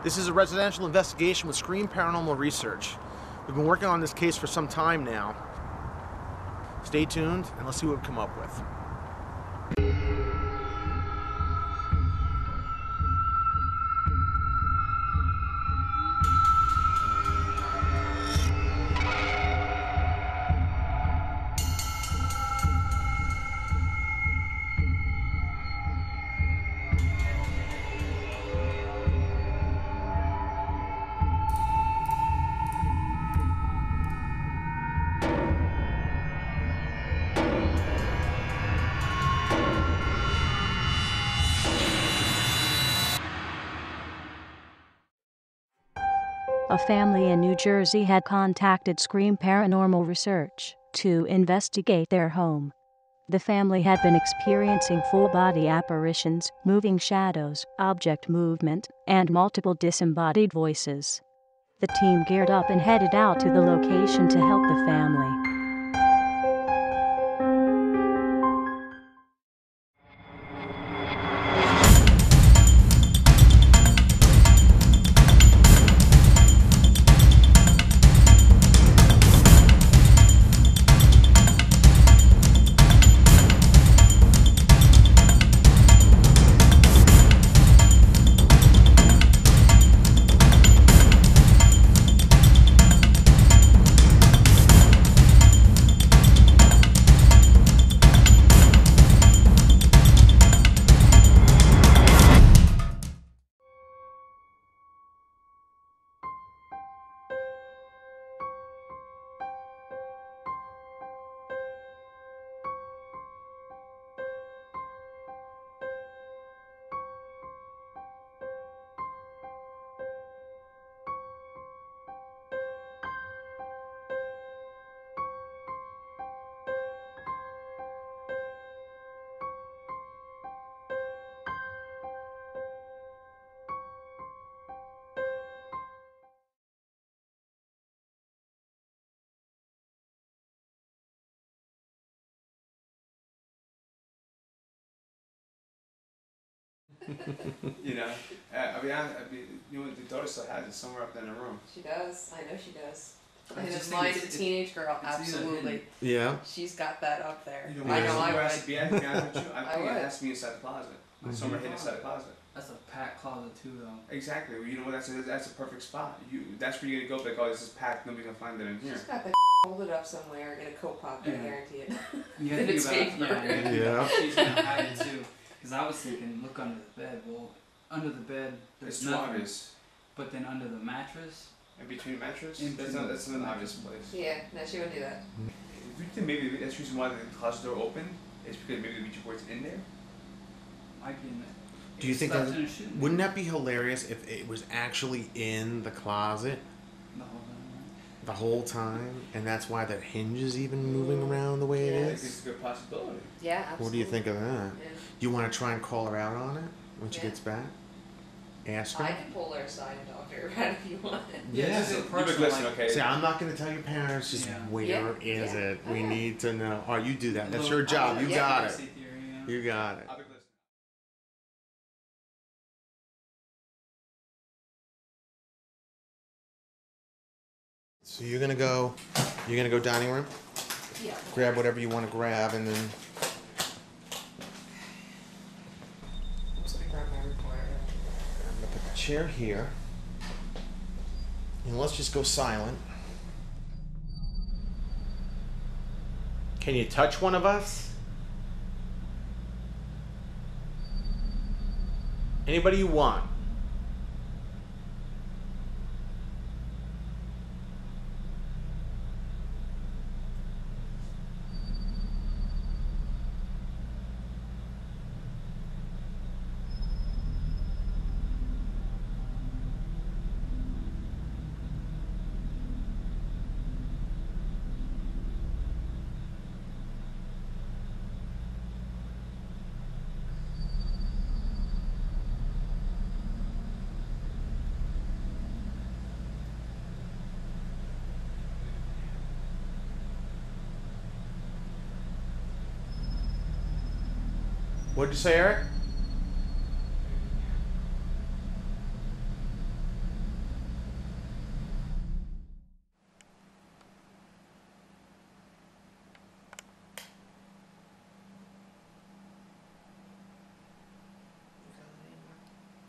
This is a residential investigation with Scream Paranormal Research. We've been working on this case for some time now. Stay tuned and let's see what we come up with. A family in New Jersey had contacted Scream Paranormal Research to investigate their home. The family had been experiencing full-body apparitions, moving shadows, object movement, and multiple disembodied voices. The team geared up and headed out to the location to help the family. You know, you know, the daughter still has it somewhere up in the room. She does. I know she does. And it's mine is a teenage girl. Absolutely. Yeah. She's got that up there. You know, I know I would. I think it has to be inside the closet. Somewhere hidden inside the closet. That's a packed closet too, though. Exactly. You know what? That's a perfect spot. That's where you're gonna go. Like, oh, this is packed. Nobody's gonna find it in here. She's got the folded up somewhere in a coat pocket. I guarantee it. You gotta If think it's about paper. Yeah. She's gonna hide it too. Because I was thinking, look under the bed. Well, under the bed, there's It's too nothing. obvious. But then under the mattress. In between mattress. In That's an obvious place. Yeah. No, she wouldn't do that. Do you think maybe that's the reason why the closet door open? Is because maybe the Ouija board's in there? Might be in there. Do you think It's that left in a shoe. wouldn't that be hilarious if it was actually in the closet The whole time. the whole time, and that's why that hinge is even moving around the way it I think is? it's a good possibility. Yeah, absolutely. What do you think of that? Yeah. You want to try and call her out on it when she Yeah. gets back? Ask her? I can pull her aside and talk to her about it if you want. Yeah, This it's is a a listen, personal, okay? See, I'm not going to tell your parents just Yeah. where Yeah. is Yeah. it. Oh, We yeah. need to know. Oh, you do that. That's Little- your job. You Yeah. got conspiracy it. theory, yeah. You got it. I'll be listening. So you're gonna go dining room, Yeah. grab whatever you want to grab, and then I'm just gonna grab my recorder. I'm gonna put the chair here. And let's just go silent. Can you touch one of us? Anybody you want. What'd you say, Eric?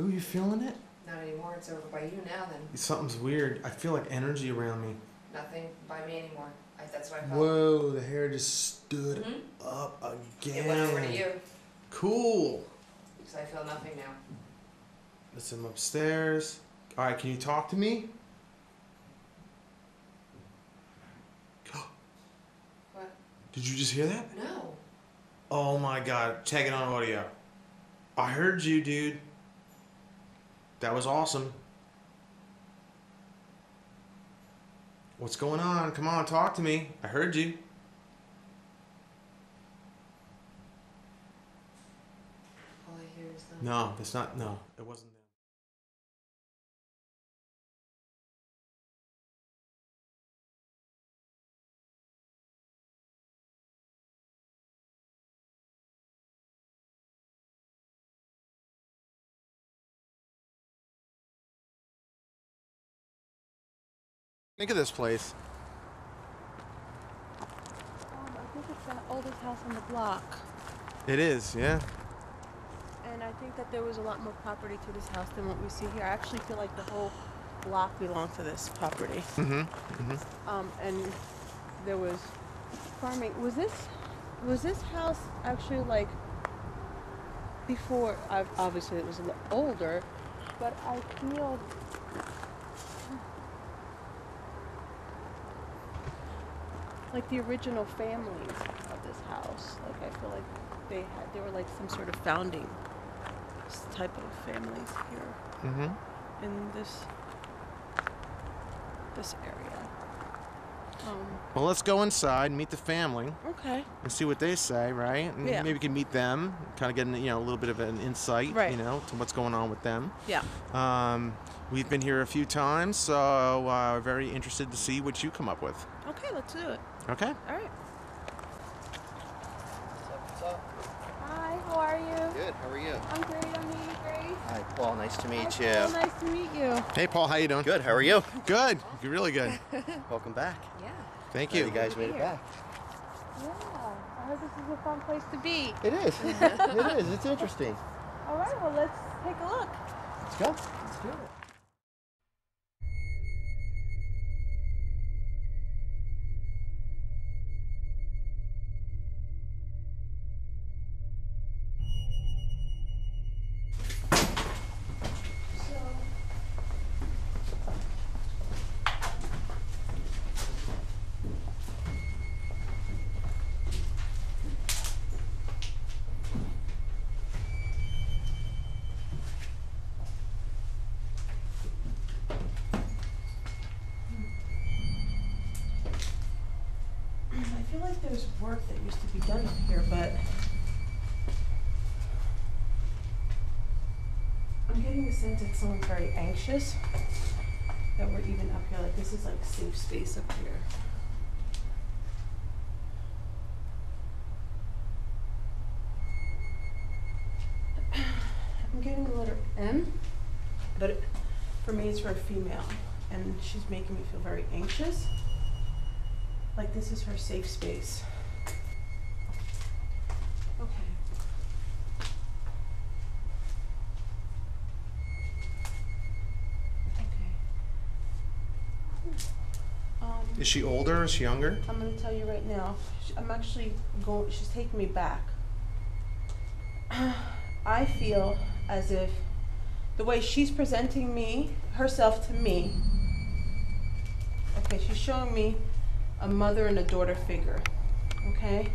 Ooh, you feeling it? Not anymore. It's over by you now. Then Something's weird. I feel like energy around me. nothing by me anymore. That's what I felt. Whoa, the hair just stood up again. It went over to you. Cool. Because I feel nothing now. Listen, I'm upstairs. All right, can you talk to me? What? Did you just hear that? No. Oh my God, check it on audio. I heard you, dude. That was awesome. What's going on? Come on, talk to me. I heard you. All I hear is the... No, that's not, no, it wasn't them. Think of this place. I think it's the oldest house on the block. It is, yeah. And I think that there was a lot more property to this house than what we see here. I actually feel like the whole block belonged to this property. And there was farming. Was this house actually like before? Obviously it was a little older, but I feel like the original families of this house. Like I feel like they were like some sort of founding type of families here in this area. Well, let's go inside and meet the family. Okay. And see what they say, right? And Yeah. maybe we can meet them, kind of get a little bit of an insight, Right. To what's going on with them. Yeah. We've been here a few times, so we're very interested to see what you come up with. Okay, let's do it. Okay. All right. What's up? Hi, how are you? Good. How are you? I'm great. I'm Nini Grace. Hi, Paul. Nice to meet Hi, you. Paul, nice to meet you. Hey, Paul, how you doing? Good. How are you? Good. You're really good. Welcome back. Yeah. Thank Glad you. you guys made it back. Yeah. I heard this is a fun place to be. It is. It is. It's interesting. All right, well, let's take a look. Let's go. Let's do it. I feel like there's work that used to be done up here, but I'm getting the sense that someone's very anxious that we're even up here. Like this is like safe space up here. I'm getting the letter M, but for me it's for a female, and she's making me feel very anxious. Like this is her safe space. Okay. Is she older? Is she younger? I'm gonna tell you right now. I'm actually going. She's taking me back. I feel as if the way she's presenting herself to me. Okay, she's showing me a mother and a daughter figure. Okay.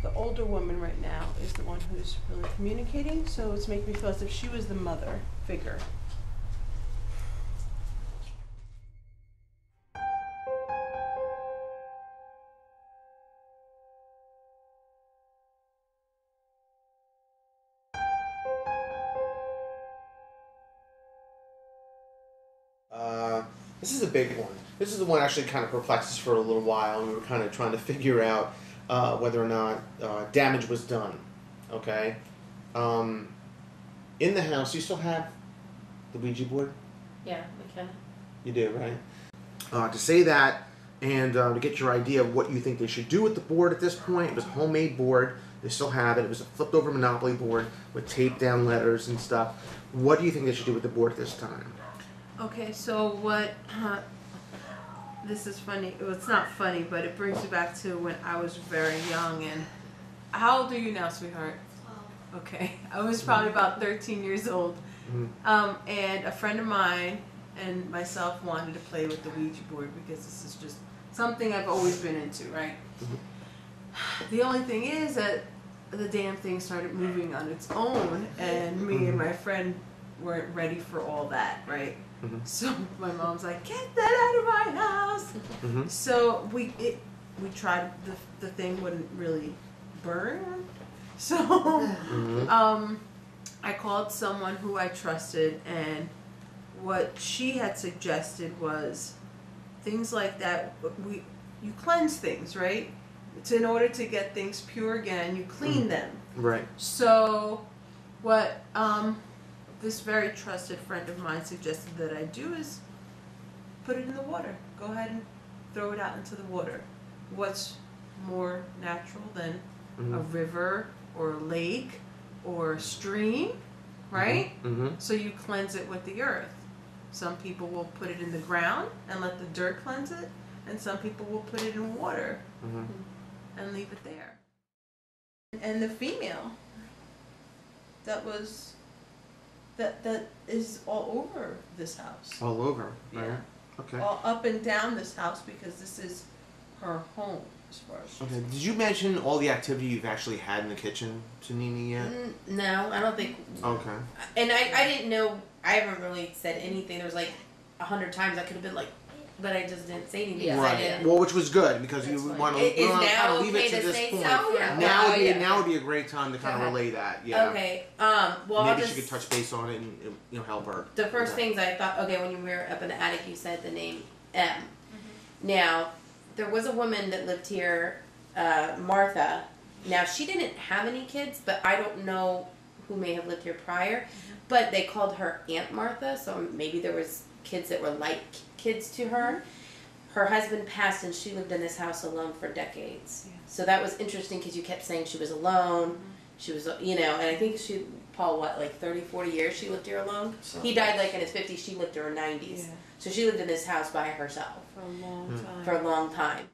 The older woman right now is the one who's really communicating, so it's making me feel as if she was the mother figure. This is a big one. This is the one actually kind of perplexed us for a little while, and we were kind of trying to figure out whether or not damage was done. Okay? In the house, you still have the Ouija board? Yeah, we can. You do, right? To say that and to get your idea of what you think they should do with the board at this point, it was a homemade board. They still have it. It was a flipped over Monopoly board with taped down letters and stuff. What do you think they should do with the board this time? Okay, so what? This is funny. Well, it's not funny, but it brings me back to when I was very young. And how old are you now, sweetheart? 12. Okay, I was probably about 13 years old. And a friend of mine and myself wanted to play with the Ouija board because this is just something I've always been into, right? The only thing is that the damn thing started moving on its own, and me and my friend weren't ready for all that, right? So my mom's like, "Get that out of my house!" So we tried. The thing wouldn't really burn, so I called someone who I trusted, and what she had suggested was things like that. You cleanse things, right? It's in order to get things pure again, you clean them. Right. So what this very trusted friend of mine suggested that I do is put it in the water. Go ahead and throw it out into the water. What's more natural than a river or a lake or a stream, right? So you cleanse it with the earth. Some people will put it in the ground and let the dirt cleanse it, and some people will put it in water and leave it there. And the female that is all over this house. All over, right? Yeah. Okay. All up and down this house because this is her home as far as she's Okay. Did you mention all the activity you've actually had in the kitchen to Nini yet? No, I don't think. Okay. And I didn't know. I haven't really said anything. There was like 100 times I could have been like, but I just didn't say anything. Yeah. Right. Well, which was good because you want to Is now kind of leave it okay to to this say point. so? Yeah. Now would be a great time to kind of relay that. Yeah. Okay. Well, maybe I'll she could touch base on it and help her. The first things I thought. Okay, when you were up in the attic, you said the name M. Now, there was a woman that lived here, Martha. Now she didn't have any kids, but I don't know who may have lived here prior. But they called her Aunt Martha, so maybe there was kids that were like kids to her. Her husband passed, and she lived in this house alone for decades. Yeah. So that was interesting because you kept saying she was alone. She was, and I think Paul, like 30, 40 years she lived here alone? So he died like in his 50s. She lived in her 90s. Yeah. So she lived in this house by herself. For a long time. For a long time.